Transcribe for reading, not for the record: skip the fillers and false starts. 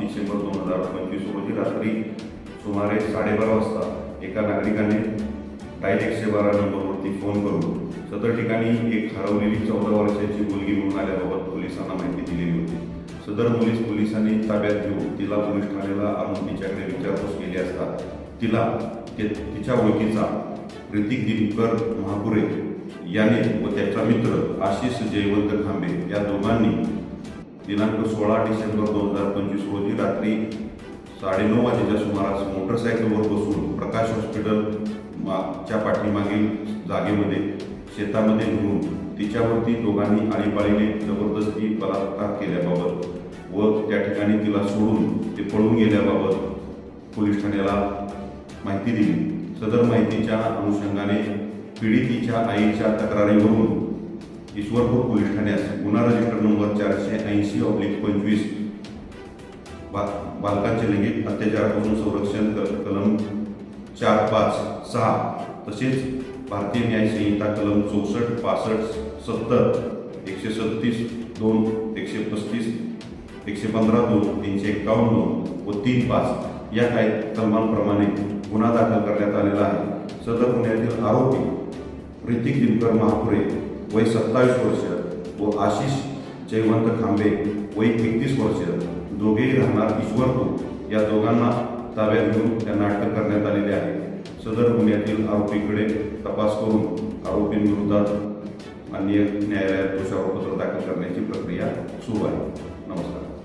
डिसेंबर 2025 रोजी रात्री सुमारे 12:30 वाजता एका नागरिकाने डायल 112 नंबरवरती फोन करून सदर ठिकाणी एक हरवलेली 14 वर्षाची मुलगी म्हणून आल्याबाबत पोलिसांना माहिती दिलेली होती. सदर मुलीस पोलिसांनी ताब्यात घेऊन तिला पोलीस ठाण्याला आणून तिच्याकडे विचारपूस केली असता तिला तिच्या ओळखीचा ऋतिक दिनकर महापुरे याने व त्याचा मित्र आशिष जयवंत खांबे या दोघांनी दिनांक 16 डिसेंबर 2025 रोजी रात्री 9:30 वाजेच्या सुमारास मोटरसायकलवर बसून प्रकाश हॉस्पिटल च्या पाठीमागील जागेमध्ये शेतामध्ये घेऊन तिच्यावरती दोघांनी आळीपाळीने जबरदस्ती बलात्कार केल्याबाबत व त्या ठिकाणी तिला सोडून ते पळून गेल्याबाबत पोलीस ठाण्याला माहिती दिली. सदर माहितीच्या अनुषंगाने पीडितीच्या आईच्या तक्रारीवरून ईश्वरपूर पोलीस ठाण्यास गुन्हा रजिस्टर नंबर 480/25 बालकांचे लैंगिक अत्याचारापासून संरक्षण कलम 456 तसेच भारतीय न्याय संहिता कलम 64, 65, 70, 137(2), 135, 115(2), 351 व 35 या काही कलमांप्रमाणे गुन्हा दाखल करण्यात आलेला आहे. सदर गुन्ह्यातील आरोपी ऋतिक दिनकर महापुरे वय 27 वर्ष व आशिष जयवंत खांबे वय 31 वर्ष दोघेही राहणार ईश्वरपूर या दोघांना ताब्यात घेऊन त्यांना अटक करण्यात आलेली आहे. सदर गुन्ह्यातील आरोपीकडे तपास करून आरोपींविरोधात माननीय न्यायालयात दोषारोपपत्र दाखल करण्याची प्रक्रिया सुरू आहे. नमस्कार.